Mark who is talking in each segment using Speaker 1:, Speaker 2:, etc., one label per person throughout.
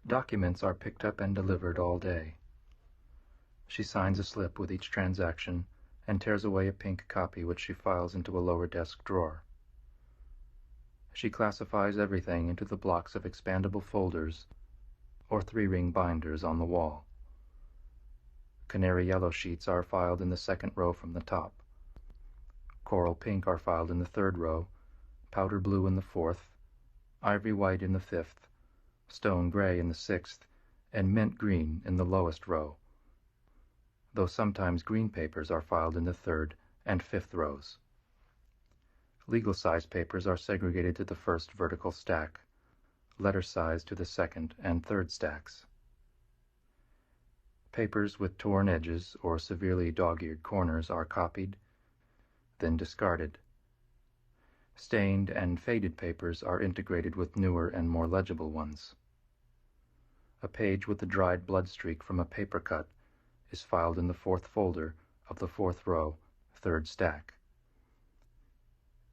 Speaker 1: Documents are picked up and delivered all day. She signs a slip with each transaction and tears away a pink copy which she files into a lower desk drawer. She classifies everything into the blocks of expandable folders or 3-ring binders on the wall. Canary yellow sheets are filed in the second row from the top. Coral pink are filed in the third row, powder blue in the fourth, ivory white in the fifth, stone gray in the sixth, and mint green in the lowest row, though sometimes green papers are filed in the third and fifth rows. Legal-size papers are segregated to the first vertical stack, letter size to the second and third stacks. Papers with torn edges or severely dog-eared corners are copied, then discarded. Stained and faded papers are integrated with newer and more legible ones. A page with a dried blood streak from a paper cut is filed in the fourth folder of the fourth row, third stack.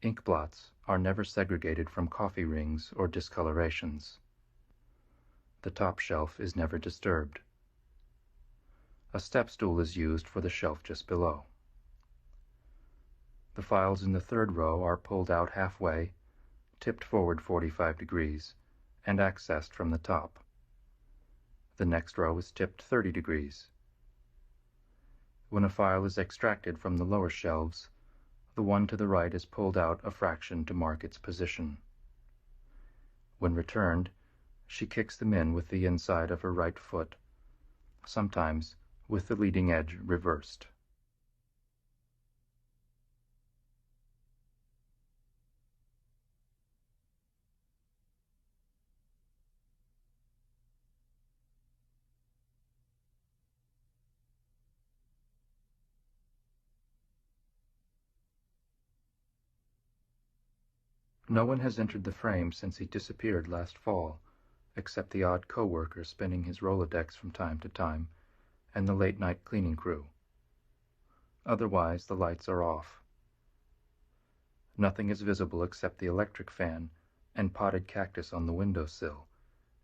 Speaker 1: Ink blots are never segregated from coffee rings or discolorations. The top shelf is never disturbed. A step stool is used for the shelf just below. The files in the third row are pulled out halfway, tipped forward 45 degrees, and accessed from the top. The next row is tipped 30 degrees. When a file is extracted from the lower shelves, the one to the right is pulled out a fraction to mark its position. When returned, she kicks them in with the inside of her right foot, sometimes with the leading edge reversed. No one has entered the frame since he disappeared last fall, except the odd co-worker spinning his Rolodex from time to time, and the late-night cleaning crew. Otherwise, the lights are off. Nothing is visible except the electric fan and potted cactus on the windowsill,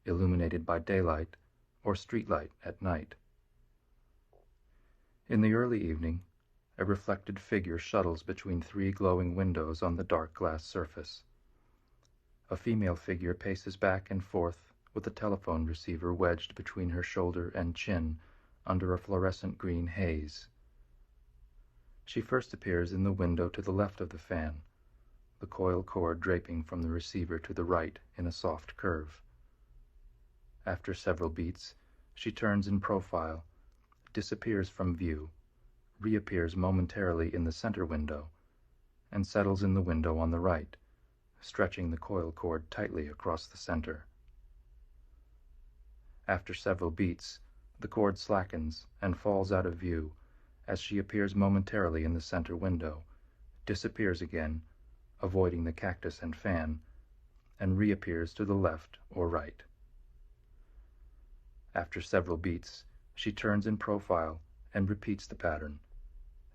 Speaker 1: illuminated by daylight or streetlight at night. In the early evening, a reflected figure shuttles between 3 glowing windows on the dark glass surface. A female figure paces back and forth with a telephone receiver wedged between her shoulder and chin under a fluorescent green haze. She first appears in the window to the left of the fan, the coil cord draping from the receiver to the right in a soft curve. After several beats, she turns in profile, disappears from view, reappears momentarily in the center window, and settles in the window on the right, stretching the coil cord tightly across the center. After several beats, the cord slackens and falls out of view as she appears momentarily in the center window, disappears again, avoiding the cactus and fan, and reappears to the left or right. After several beats, she turns in profile and repeats the pattern,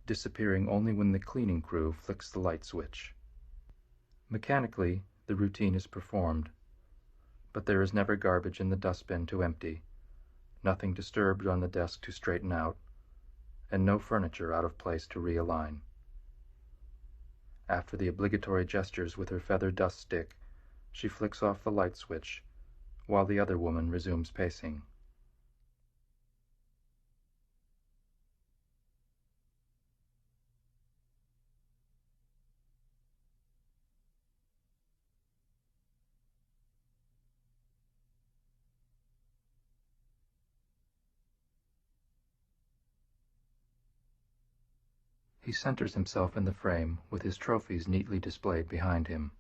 Speaker 1: disappearing only when the cleaning crew flicks the light switch. Mechanically, the routine is performed, but there is never garbage in the dustbin to empty, nothing disturbed on the desk to straighten out, and no furniture out of place to realign. After the obligatory gestures with her feather dust stick, she flicks off the light switch, while the other woman resumes pacing. He centers himself in the frame with his trophies neatly displayed behind him.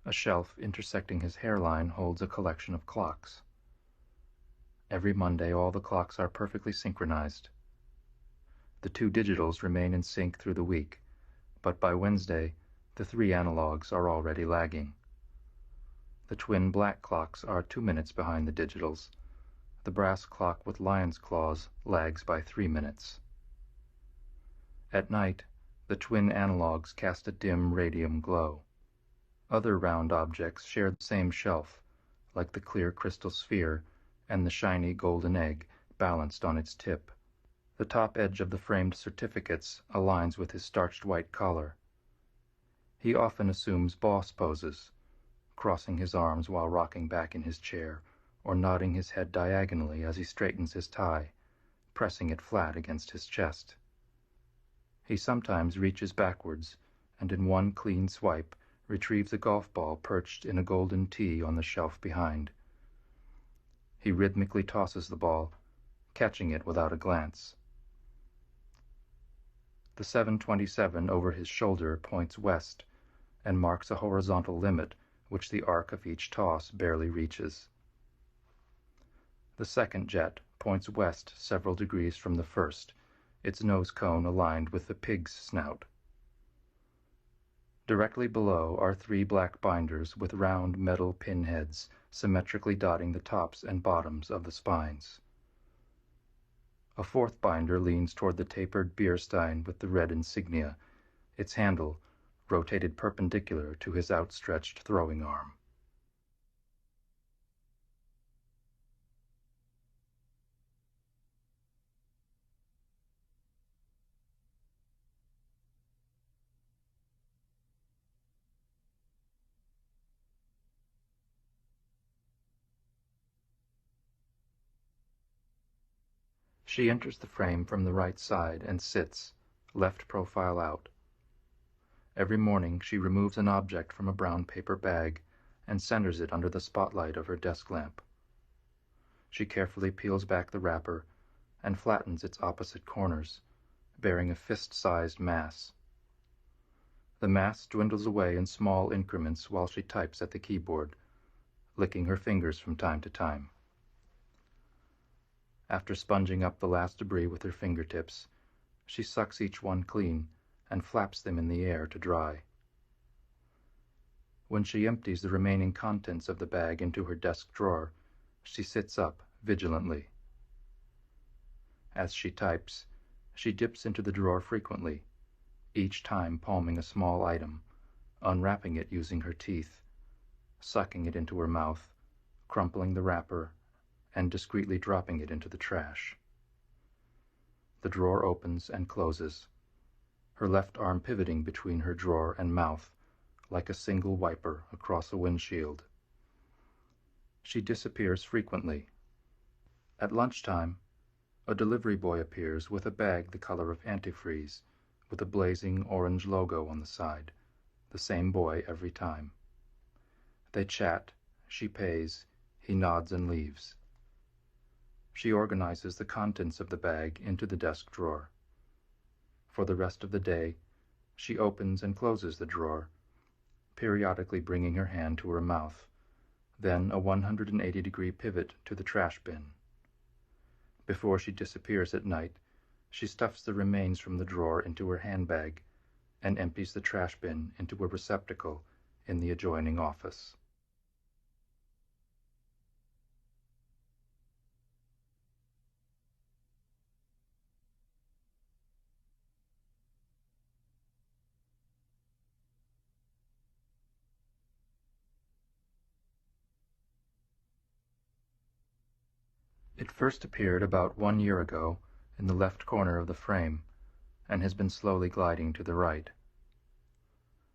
Speaker 1: A shelf intersecting his hairline holds a collection of clocks. Every Monday all the clocks are perfectly synchronized. The 2 digitals remain in sync through the week, but by Wednesday the 3 analogs are already lagging. The twin black clocks are 2 minutes behind the digitals. The brass clock with lion's claws lags by 3 minutes. At night, the twin analogs cast a dim radium glow. Other round objects share the same shelf, like the clear crystal sphere and the shiny golden egg balanced on its tip. The top edge of the framed certificates aligns with his starched white collar. He often assumes boss poses, crossing his arms while rocking back in his chair, or nodding his head diagonally as he straightens his tie, pressing it flat against his chest. He sometimes reaches backwards, and in one clean swipe retrieves a golf ball perched in a golden tee on the shelf behind. He rhythmically tosses the ball, catching it without a glance. The 727 over his shoulder points west and marks a horizontal limit which the arc of each toss barely reaches. The second jet points west several degrees from the first, its nose cone aligned with the pig's snout. Directly below are 3 black binders with round metal pinheads symmetrically dotting the tops and bottoms of the spines. A 4th binder leans toward the tapered beer stein with the red insignia, its handle rotated perpendicular to his outstretched throwing arm. She enters the frame from the right side and sits, left profile out. Every morning she removes an object from a brown paper bag and centers it under the spotlight of her desk lamp. She carefully peels back the wrapper and flattens its opposite corners, bearing a fist-sized mass. The mass dwindles away in small increments while she types at the keyboard, licking her fingers from time to time. After sponging up the last debris with her fingertips, she sucks each one clean and flaps them in the air to dry. When she empties the remaining contents of the bag into her desk drawer, she sits up vigilantly. As she types, she dips into the drawer frequently, each time palming a small item, unwrapping it using her teeth, sucking it into her mouth, crumpling the wrapper, and discreetly dropping it into the trash. The drawer opens and closes, her left arm pivoting between her drawer and mouth, like a single wiper across a windshield. She disappears frequently. At lunchtime, a delivery boy appears with a bag the color of antifreeze, with a blazing orange logo on the side, the same boy every time. They chat, she pays, he nods and leaves. She organizes the contents of the bag into the desk drawer. For the rest of the day, she opens and closes the drawer, periodically bringing her hand to her mouth, then a 180-degree pivot to the trash bin. Before she disappears at night, she stuffs the remains from the drawer into her handbag and empties the trash bin into a receptacle in the adjoining office. It first appeared about 1 year ago in the left corner of the frame, and has been slowly gliding to the right.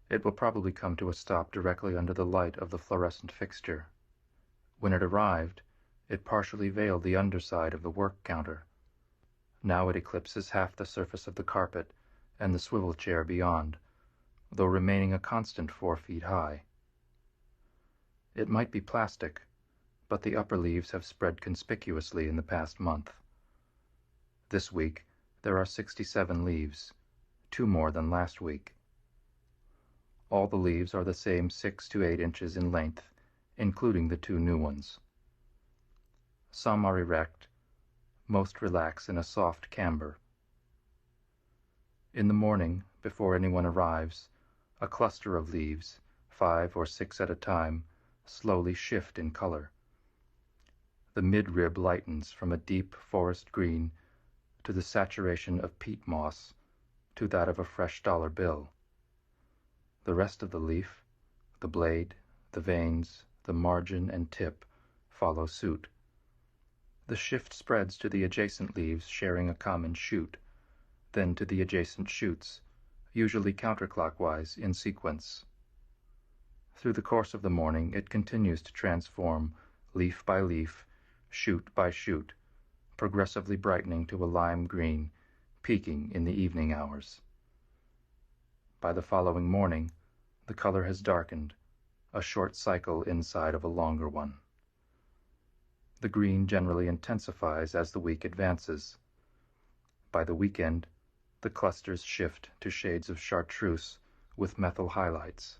Speaker 1: It will probably come to a stop directly under the light of the fluorescent fixture. When it arrived, it partially veiled the underside of the work counter. Now it eclipses half the surface of the carpet and the swivel chair beyond, though remaining a constant 4 feet high. It might be plastic, but the upper leaves have spread conspicuously in the past month. This week, there are 67 leaves, 2 more than last week. All the leaves are the same 6 to 8 inches in length, including the 2 new ones. Some are erect, most relax in a soft camber. In the morning, before anyone arrives, a cluster of leaves, 5 or 6 at a time, slowly shift in color. The midrib lightens from a deep forest green to the saturation of peat moss to that of a fresh dollar bill. The rest of the leaf, the blade, the veins, the margin and tip follow suit. The shift spreads to the adjacent leaves sharing a common shoot, then to the adjacent shoots, usually counterclockwise in sequence. Through the course of the morning, it continues to transform, leaf by leaf, shoot by shoot, progressively brightening to a lime green, peaking in the evening hours. By the following morning, the color has darkened, a short cycle inside of a longer one. The green generally intensifies as the week advances. By the weekend, the clusters shift to shades of chartreuse with methyl highlights.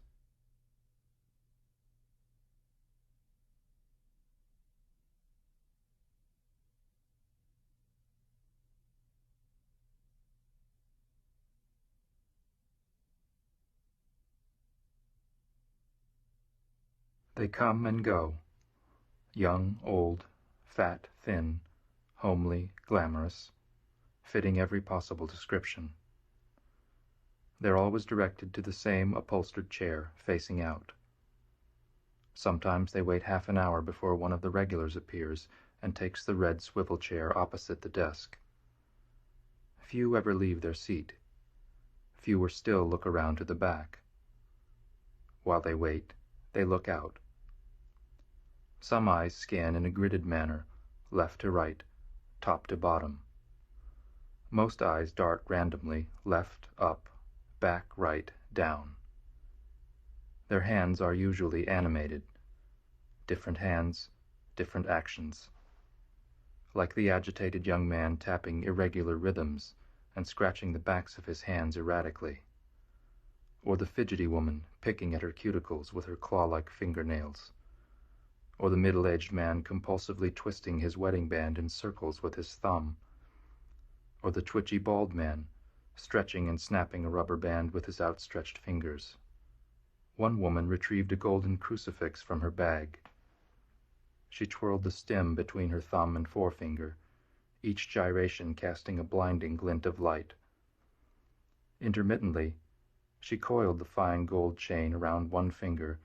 Speaker 1: They come and go, young, old, fat, thin, homely, glamorous, fitting every possible description. They're always directed to the same upholstered chair, facing out. Sometimes they wait half an hour before one of the regulars appears and takes the red swivel chair opposite the desk. Few ever leave their seat. Fewer still look around to the back. While they wait, they look out. Some eyes scan in a gridded manner, left to right, top to bottom. Most eyes dart randomly, left, up, back, right, down. Their hands are usually animated. Different hands, different actions. Like the agitated young man tapping irregular rhythms and scratching the backs of his hands erratically. Or the fidgety woman picking at her cuticles with her claw-like fingernails. Or the middle-aged man compulsively twisting his wedding band in circles with his thumb. Or the twitchy bald man stretching and snapping a rubber band with his outstretched fingers. One woman retrieved a golden crucifix from her bag. She twirled the stem between her thumb and forefinger, each gyration casting a blinding glint of light. Intermittently, she coiled the fine gold chain around one finger,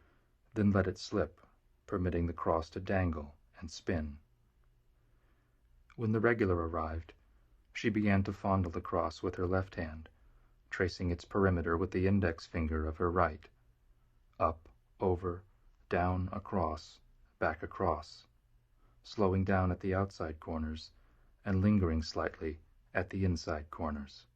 Speaker 1: then let it slip, permitting the cross to dangle and spin. When the regular arrived, she began to fondle the cross with her left hand, tracing its perimeter with the index finger of her right. Up, over, down, across, back across, slowing down at the outside corners and lingering slightly at the inside corners.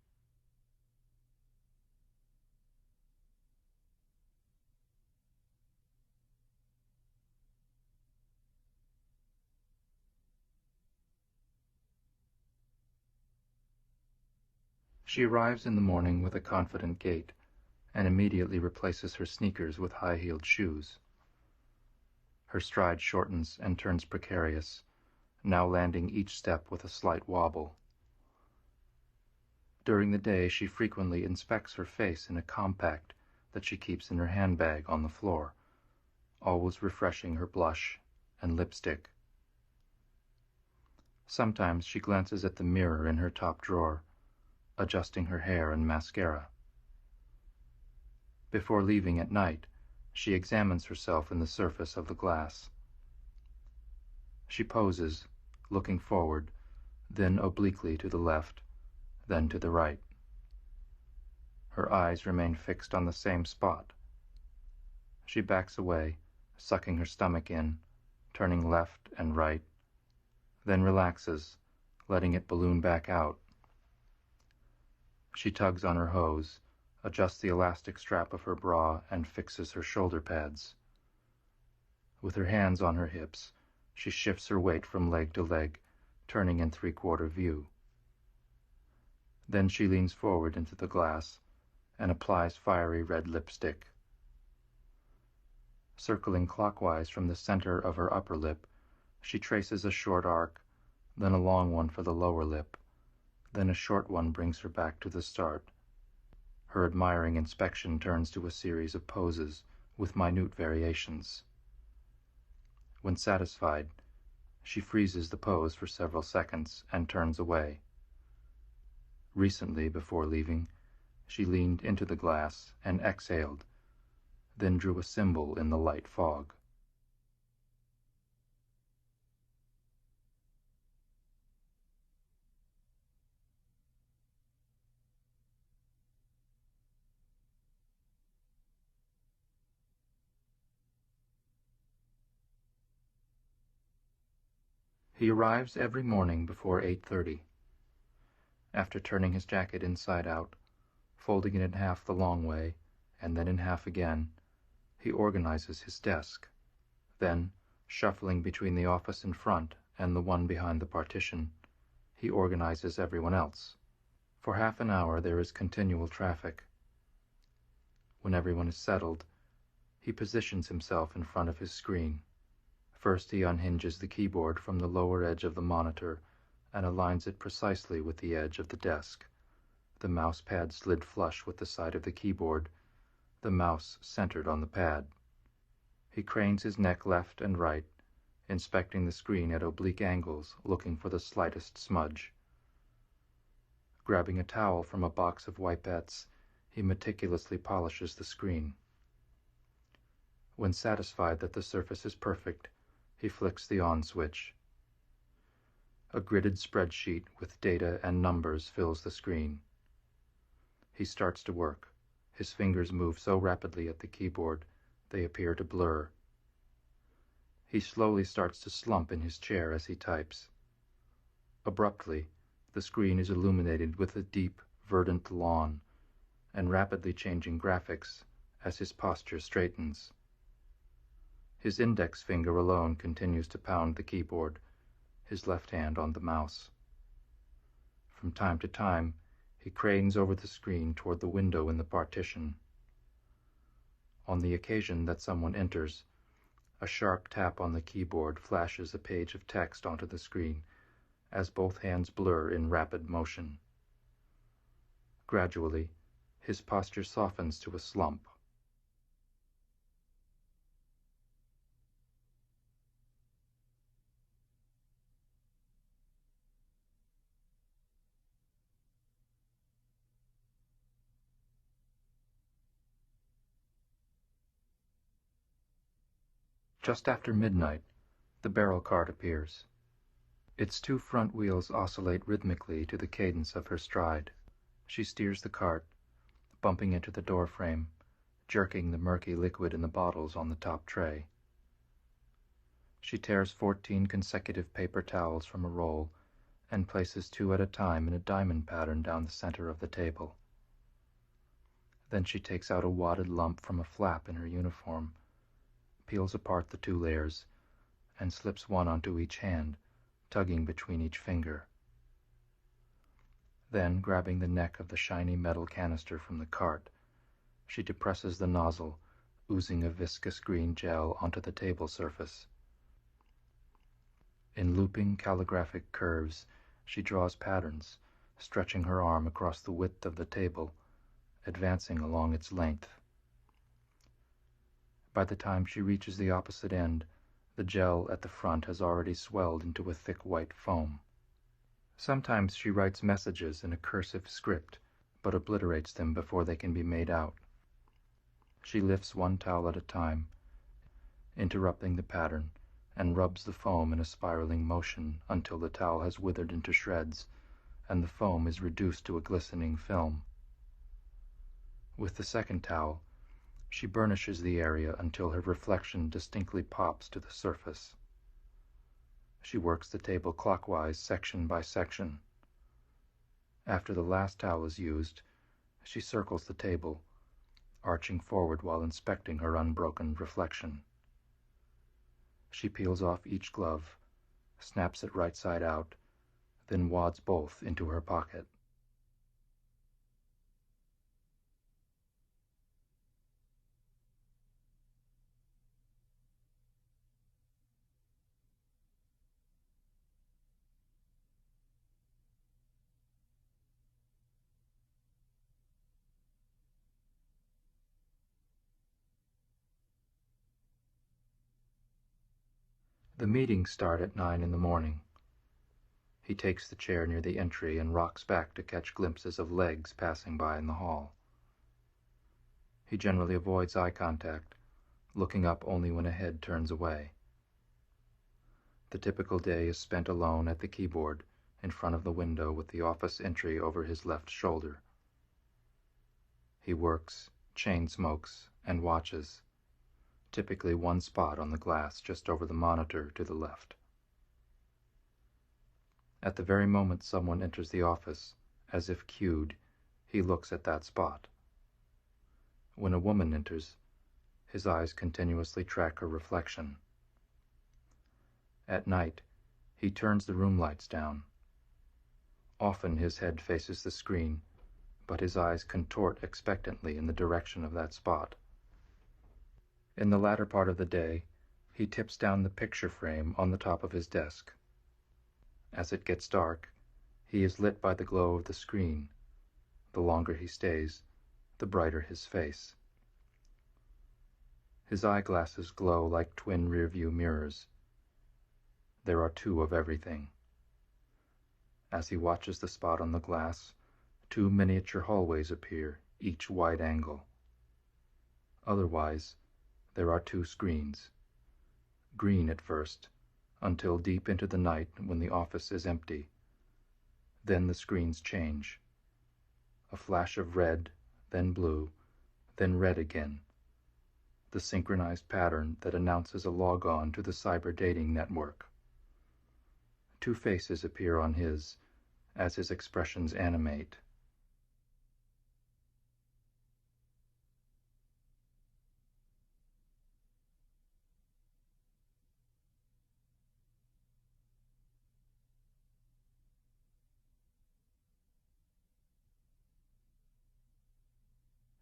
Speaker 1: She arrives in the morning with a confident gait and immediately replaces her sneakers with high-heeled shoes. Her stride shortens and turns precarious, now landing each step with a slight wobble. During the day, she frequently inspects her face in a compact that she keeps in her handbag on the floor, always refreshing her blush and lipstick. Sometimes she glances at the mirror in her top drawer, adjusting her hair and mascara. Before leaving at night, she examines herself in the surface of the glass. She poses, looking forward, then obliquely to the left, then to the right. Her eyes remain fixed on the same spot. She backs away, sucking her stomach in, turning left and right, then relaxes, letting it balloon back out. She tugs on her hose, adjusts the elastic strap of her bra, and fixes her shoulder pads. With her hands on her hips, she shifts her weight from leg to leg, turning in three-quarter view. Then she leans forward into the glass and applies fiery red lipstick. Circling clockwise from the center of her upper lip, she traces a short arc, then a long one for the lower lip, then a short one brings her back to the start. Her admiring inspection turns to a series of poses with minute variations. When satisfied, she freezes the pose for several seconds and turns away. Recently, before leaving, she leaned into the glass and exhaled, then drew a symbol in the light fog. He arrives every morning before 8:30. After turning his jacket inside out, folding it in half the long way, and then in half again, he organizes his desk. Then, shuffling between the office in front and the one behind the partition, he organizes everyone else. For half an hour there is continual traffic. When everyone is settled, he positions himself in front of his screen. First he unhinges the keyboard from the lower edge of the monitor and aligns it precisely with the edge of the desk, the mouse pad slid flush with the side of the keyboard, the mouse centered on the pad. He cranes his neck left and right, inspecting the screen at oblique angles, looking for the slightest smudge. Grabbing a towel from a box of wipettes, he meticulously polishes the screen. When satisfied that the surface is perfect, he flicks the on switch. A gridded spreadsheet with data and numbers fills the screen. He starts to work. His fingers move so rapidly at the keyboard, they appear to blur. He slowly starts to slump in his chair as he types. Abruptly, the screen is illuminated with a deep, verdant lawn and rapidly changing graphics as his posture straightens. His index finger alone continues to pound the keyboard, his left hand on the mouse. From time to time, he cranes over the screen toward the window in the partition. On the occasion that someone enters, a sharp tap on the keyboard flashes a page of text onto the screen as both hands blur in rapid motion. Gradually, his posture softens to a slump. Just after midnight, the barrel cart appears. Its two front wheels oscillate rhythmically to the cadence of her stride. She steers the cart, bumping into the doorframe, jerking the murky liquid in the bottles on the top tray. She tears 14 consecutive paper towels from a roll and places 2 at a time in a diamond pattern down the center of the table. Then she takes out a wadded lump from a flap in her uniform, peels apart the 2 layers, and slips one onto each hand, tugging between each finger. Then, grabbing the neck of the shiny metal canister from the cart, she depresses the nozzle, oozing a viscous green gel onto the table surface. In looping calligraphic curves, she draws patterns, stretching her arm across the width of the table, advancing along its length. By the time she reaches the opposite end, the gel at the front has already swelled into a thick white foam. Sometimes she writes messages in a cursive script, but obliterates them before they can be made out. She lifts one towel at a time, interrupting the pattern, and rubs the foam in a spiraling motion until the towel has withered into shreds, and the foam is reduced to a glistening film. With the second towel, she burnishes the area until her reflection distinctly pops to the surface. She works the table clockwise section by section. After the last towel is used, she circles the table, arching forward while inspecting her unbroken reflection. She peels off each glove, snaps it right side out, then wads both into her pocket. The meetings start at 9 in the morning. He takes the chair near the entry and rocks back to catch glimpses of legs passing by in the hall. He generally avoids eye contact, looking up only when a head turns away. The typical day is spent alone at the keyboard, in front of the window with the office entry over his left shoulder. He works, chain smokes, and watches, typically one spot on the glass just over the monitor to the left. At the very moment someone enters the office, as if cued, he looks at that spot. When a woman enters, his eyes continuously track her reflection. At night, he turns the room lights down. Often his head faces the screen, but his eyes contort expectantly in the direction of that spot. In the latter part of the day, he tips down the picture frame on the top of his desk. As it gets dark, he is lit by the glow of the screen. The longer he stays, the brighter his face. His eyeglasses glow like twin rearview mirrors. There are two of everything. As he watches the spot on the glass, two miniature hallways appear, each wide angle. Otherwise, there are two screens. Green at first, until deep into the night when the office is empty. Then the screens change. A flash of red, then blue, then red again. The synchronized pattern that announces a log-on to the cyber dating network. Two faces appear on his, as his expressions animate.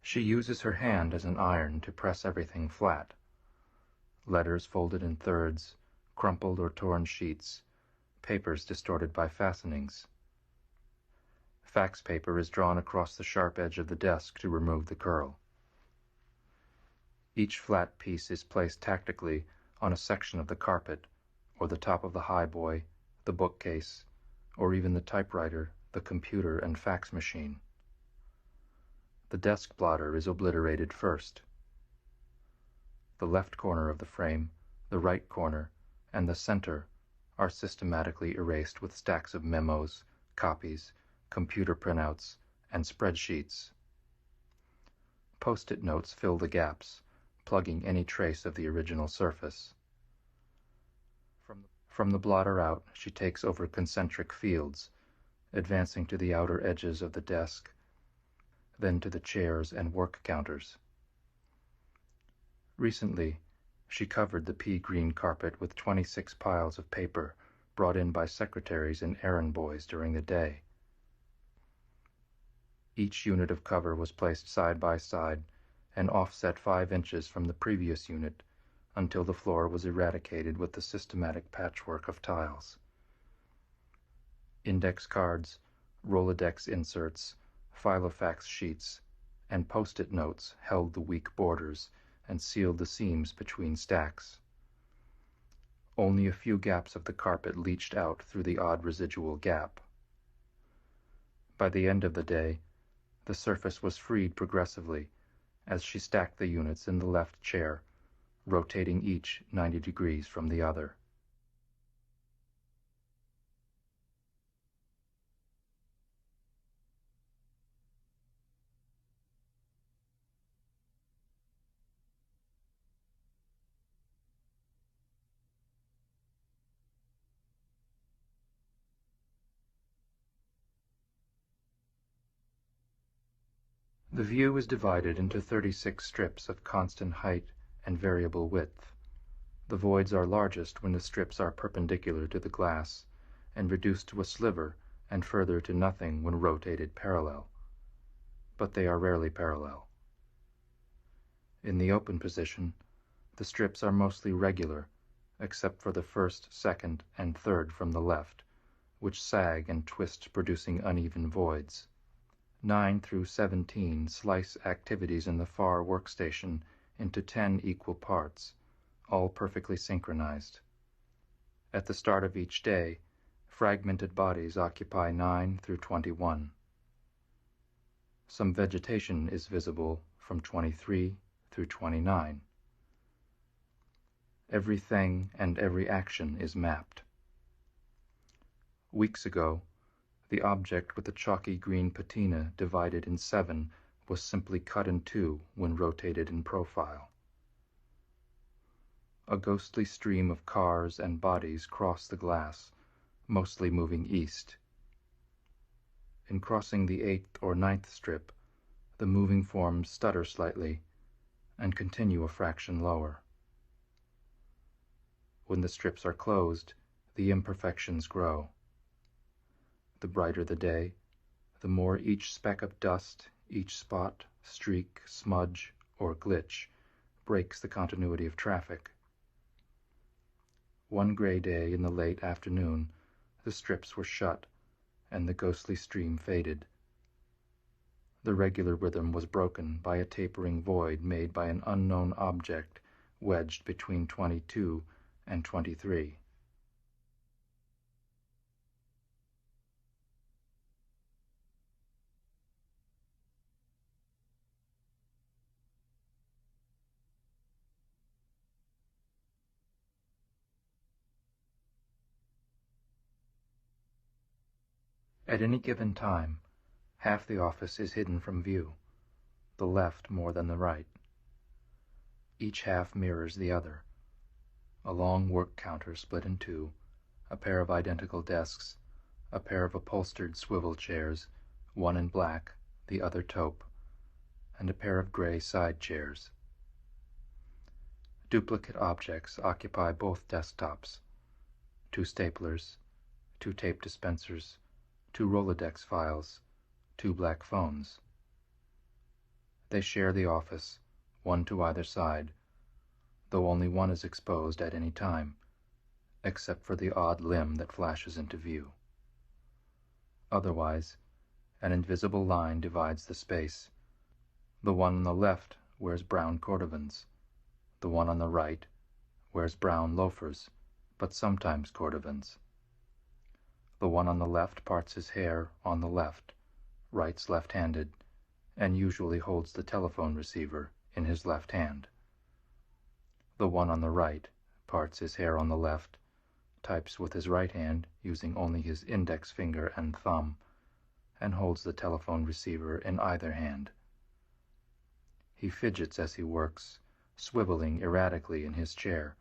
Speaker 1: She uses her hand as an iron to press everything flat. Letters folded in thirds, crumpled or torn sheets, papers distorted by fastenings. Fax paper is drawn across the sharp edge of the desk to remove the curl. Each flat piece is placed tactically on a section of the carpet, or the top of the highboy, the bookcase, or even the typewriter, the computer, and fax machine. The desk blotter is obliterated first. The left corner of the frame, the right corner, and the center are systematically erased with stacks of memos, copies, computer printouts, and spreadsheets. Post-it notes fill the gaps, plugging any trace of the original surface. From the blotter out, she takes over concentric fields, advancing to the outer edges of the desk, then to the chairs and work counters. Recently, she covered the pea-green carpet with 26 piles of paper brought in by secretaries and errand boys during the day. Each unit of cover was placed side by side and offset 5 inches from the previous unit until the floor was eradicated with the systematic patchwork of tiles. Index cards, Rolodex inserts, filofax sheets, and post-it notes held the weak borders and sealed the seams between stacks. Only a few gaps of the carpet leached out through the odd residual gap. By the end of the day, the surface was freed progressively as she stacked the units in the left chair, rotating each 90 degrees from the other. The view is divided into 36 strips of constant height and variable width. The voids are largest when the strips are perpendicular to the glass, and reduced to a sliver and further to nothing when rotated parallel. But they are rarely parallel. In the open position, the strips are mostly regular, except for the first, second, and third from the left, which sag and twist, producing uneven voids. 9 through 17 slice activities in the far workstation into 10 equal parts, all perfectly synchronized. At the start of each day, fragmented bodies occupy 9 through 21. Some vegetation is visible from 23 through 29. Everything and every action is mapped. Weeks ago, the object with the chalky green patina divided in 7 was simply cut in 2 when rotated in profile. A ghostly stream of cars and bodies crossed the glass, mostly moving east. In crossing the 8th or 9th strip, the moving forms stutter slightly and continue a fraction lower. When the strips are closed, the imperfections grow. The brighter the day, the more each speck of dust, each spot, streak, smudge, or glitch breaks the continuity of traffic. One gray day in the late afternoon, the strips were shut, and the ghostly stream faded. The regular rhythm was broken by a tapering void made by an unknown object wedged between 22 and 23. At any given time, half the office is hidden from view, the left more than the right. Each half mirrors the other. A long work counter split in two, a pair of identical desks, a pair of upholstered swivel chairs, one in black, the other taupe, and a pair of gray side chairs. Duplicate objects occupy both desktops: two staplers, two tape dispensers, two Rolodex files, two black phones. They share the office, one to either side, though only one is exposed at any time, except for the odd limb that flashes into view. Otherwise, an invisible line divides the space. The one on the left wears brown cordovans. The one on the right wears brown loafers, but sometimes cordovans. The one on the left parts his hair on the left, writes left-handed, and usually holds the telephone receiver in his left hand. The one on the right parts his hair on the left, types with his right hand using only his index finger and thumb, and holds the telephone receiver in either hand. He fidgets as he works, swiveling erratically in his chair,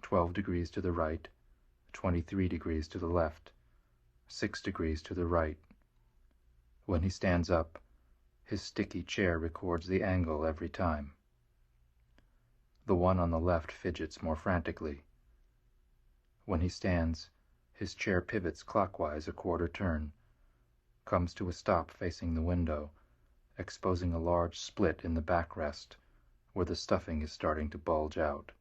Speaker 1: 12 degrees to the right, 23 degrees to the left, 6 degrees to the right. When he stands up, his sticky chair records the angle every time. The one on the left fidgets more frantically. When he stands, his chair pivots clockwise a quarter turn, comes to a stop facing the window, exposing a large split in the backrest, where the stuffing is starting to bulge out.